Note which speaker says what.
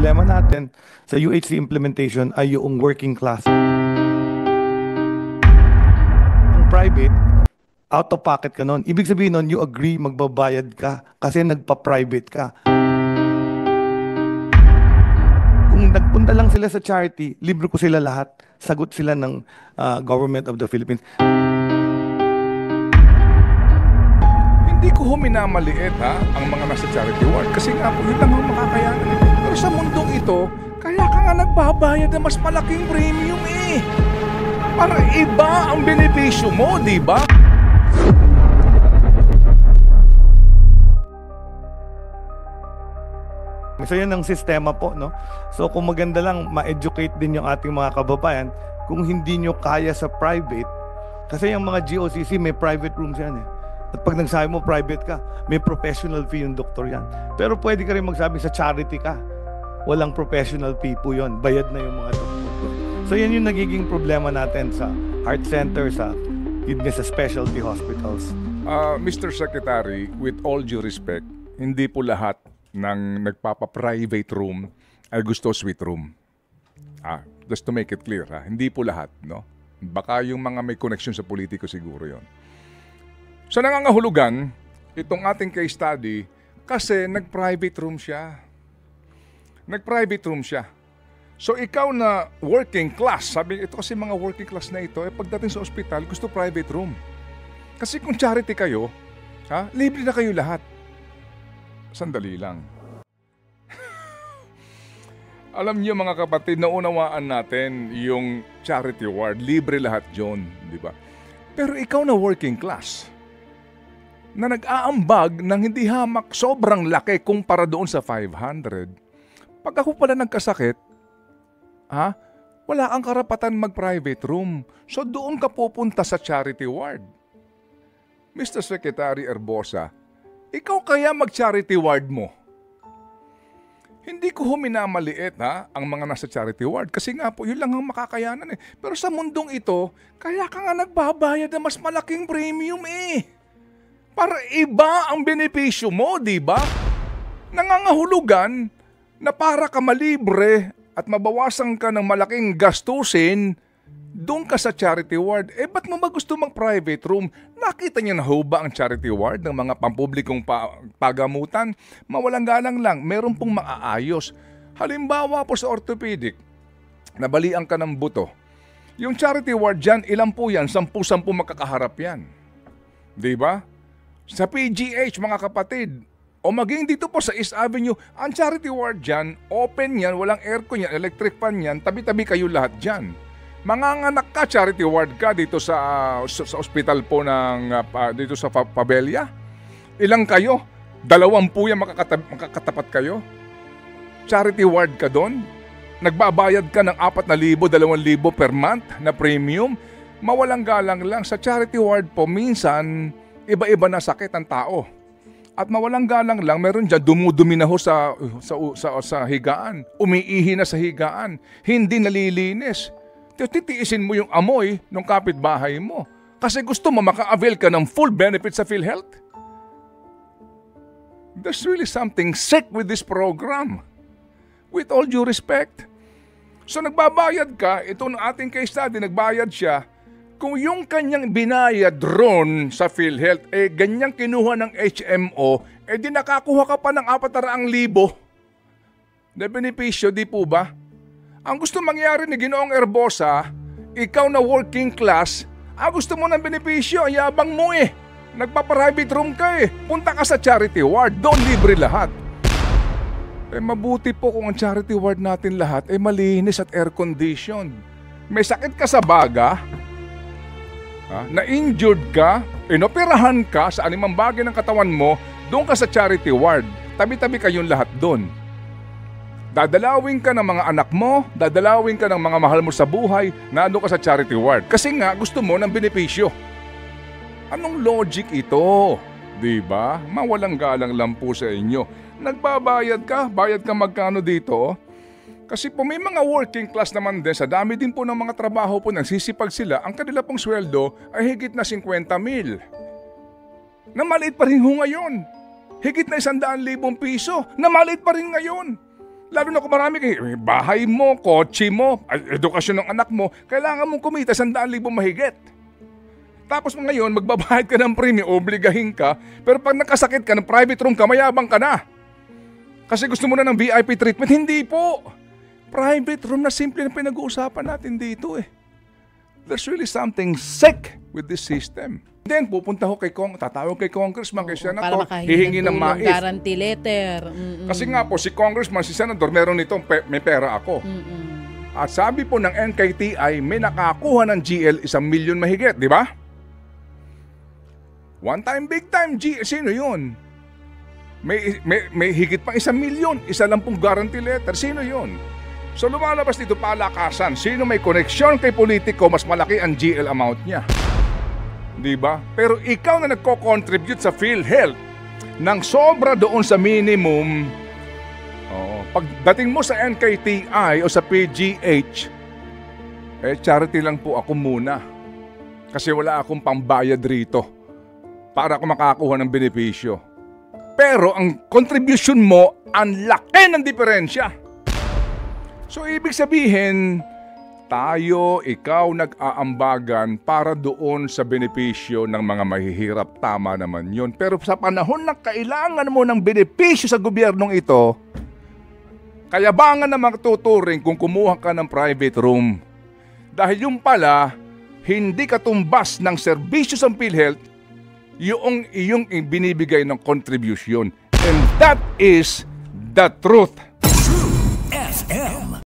Speaker 1: problema natin sa UHC implementation ay yung working class. Ang private, out of pocket ka nun. Ibig sabihin nun, you agree magbabayad ka kasi nagpa-private ka. Kung nagpunta lang sila sa charity, libre ko sila lahat. Sagot sila ng government of the Philippines.
Speaker 2: Hindi ko minamaliit ang mga nasa charity ward kasi nga po yun lang ang makakayanan. Pero sa mundong ito, kaya ka nga nagbabayad na mas malaking premium eh. Para iba ang benepisyo mo, di ba?
Speaker 1: So yan ang sistema po, no? So kung maganda lang ma-educate din yung ating mga kababayan, kung hindi nyo kaya sa private, kasi yung mga GOCC may private rooms yan eh. At pag nagsabi mo private ka, may professional fee yung doktor yan. Pero pwede ka rin magsabi sa charity ka, walang professional fee po yun, bayad na yung mga doktor. So yan yung nagiging problema natin sa heart center, sa kidney, sa specialty hospitals.
Speaker 2: Mr. Secretary, with all due respect, hindi po lahat ng nagpapa-private room ay gusto suite room. Just to make it clear, hindi po lahat, no? Baka yung mga may connection sa politiko siguro yon. So nangangahulugan, itong ating case study, kasi nag-private room siya. Nag-private room siya. So ikaw na working class, sabi ito kasi mga working class na ito, pagdating sa ospital, gusto private room. Kasi kung charity kayo, libre na kayo lahat. Sandali lang. Alam niyo mga kapatid, naunawaan natin yung charity ward, libre lahat John, di ba? Pero ikaw na working class, na nag-aambag ng hindi hamak sobrang laki kumpara doon sa 500. Pag ako pala nagkasakit, wala kang karapatan mag-private room. So doon ka pupunta sa charity ward. Mr. Secretary Erbosa, ikaw kaya mag-charity ward mo? Hindi ko minamaliit ang mga nasa charity ward kasi nga po yun lang ang makakayanan eh. Pero sa mundong ito, kaya ka nga nagbabayad na mas malaking premium eh. Para iba ang benepisyo mo, di ba? Nangangahulugan na para ka malibre at mabawasan ka ng malaking gastusin, doon ka sa charity ward. Ba't mo ba gusto mag-private room? Nakita niyo na ho ba ang charity ward ng mga pampublikong pagamutan? Mawalang galang lang, meron pong maaayos. Halimbawa po sa orthopedic, nabalian ka ng buto. Yung charity ward dyan, ilan po yan? 10 makakaharap yan. Di ba? Sa PGH, mga kapatid, o maging dito po sa East Avenue, ang charity ward dyan, open yan, walang aircon yan, electric fan yan, tabi-tabi kayo lahat dyan. Manganganak ka, charity ward ka dito sa ospital po ng dito sa Pabella. Ilang kayo? 20 yan makakatapat kayo. Charity ward ka doon. Nagbabayad ka ng 4,000, 2,000 per month na premium. Mawalang galang lang sa charity ward po, minsan iba-iba na sakit ang tao. At mawalang galang lang, meron dyan dumudumi na ho sa higaan. Umiihi na sa higaan. Hindi nalilinis. Titiisin mo yung amoy ng kapitbahay mo. Kasi gusto mo maka-avail ka ng full benefits sa PhilHealth. There's really something sick with this program. With all due respect. So nagbabayad ka, ito ng ating case study, nagbayad siya. Kung yung kanyang binayad ron sa PhilHealth, ganyang kinuha ng HMO, di nakakuha ka pa ng 400,000 na benepisyo, di po ba? Ang gusto mangyari ni Ginoong Erbosa, ikaw na working class, gusto mo ng benepisyo, ang yabang mo eh. Nagpa-private room ka eh. Punta ka sa charity ward, doon libre lahat. Mabuti po kung ang charity ward natin lahat malinis at air-conditioned. May sakit ka sa baga, na-injured ka, inoperahan ka sa anumang bagay ng katawan mo, doon ka sa charity ward. Tabi-tabi kayong lahat doon. Dadalawin ka ng mga anak mo, dadalawin ka ng mga mahal mo sa buhay, nando ka sa charity ward. Kasi nga gusto mo ng benepisyo. Anong logic ito? Diba? Mawalang galang lang po sa inyo. Nagbabayad ka, bayad ka magkano dito? Kasi po may mga working class naman din, sa dami din po ng mga trabaho po, nagsisipag sila, ang kanila pong sweldo ay higit na 50,000. Na maliit pa rin ho ngayon. Higit na 100,000 piso, na maliit pa rin ngayon. Lalo na kung marami kayo, bahay mo, kotse mo, edukasyon ng anak mo, kailangan mong kumita 100,000 mahigit. Tapos ngayon, magbabayad ka ng premium, obligahin ka, pero pag nakasakit ka ng private room ka, mayabang ka na. Kasi gusto mo na ng VIP treatment, hindi po. Private room na simple na pinag-uusapan natin dito eh. There's really something sick with this system. Then, pupunta ko tatawag kay Congressman, kay Senator, hihingi ng mais.
Speaker 3: Guarantee letter.
Speaker 2: Kasi nga po, si Congressman, si Senator, meron nitong may pera ako. At sabi po ng NKTI, may nakakuha ng GL 1 milyon mahigit, di ba? One time, big time, GL. Sino yun? May higit pa 1 milyon. Isa lang pong guarantee letter. Sino yun? So lumalabas dito palakasan. Sino may koneksyon kay politiko, mas malaki ang GL amount niya. Diba? Pero ikaw na nagko-contribute sa PhilHealth ng sobra doon sa minimum, pagdating mo sa NKTI o sa PGH, charity lang po ako muna. Kasi wala akong pambayad rito para ako makakuha ng benepisyo. Pero ang contribution mo, ang laki ng diferensya. So ibig sabihin, ikaw nag-aambagan para doon sa benepisyo ng mga mahihirap. Tama naman yun. Pero sa panahon na kailangan mo ng benepisyo sa gobyernong ito, kayabangan na magtuturing kung kumuha ka ng private room. Dahil yung pala, hindi katumbas ng serbisyo sa PhilHealth yung iyong binibigay ng contribution. And that is the truth.
Speaker 4: FM.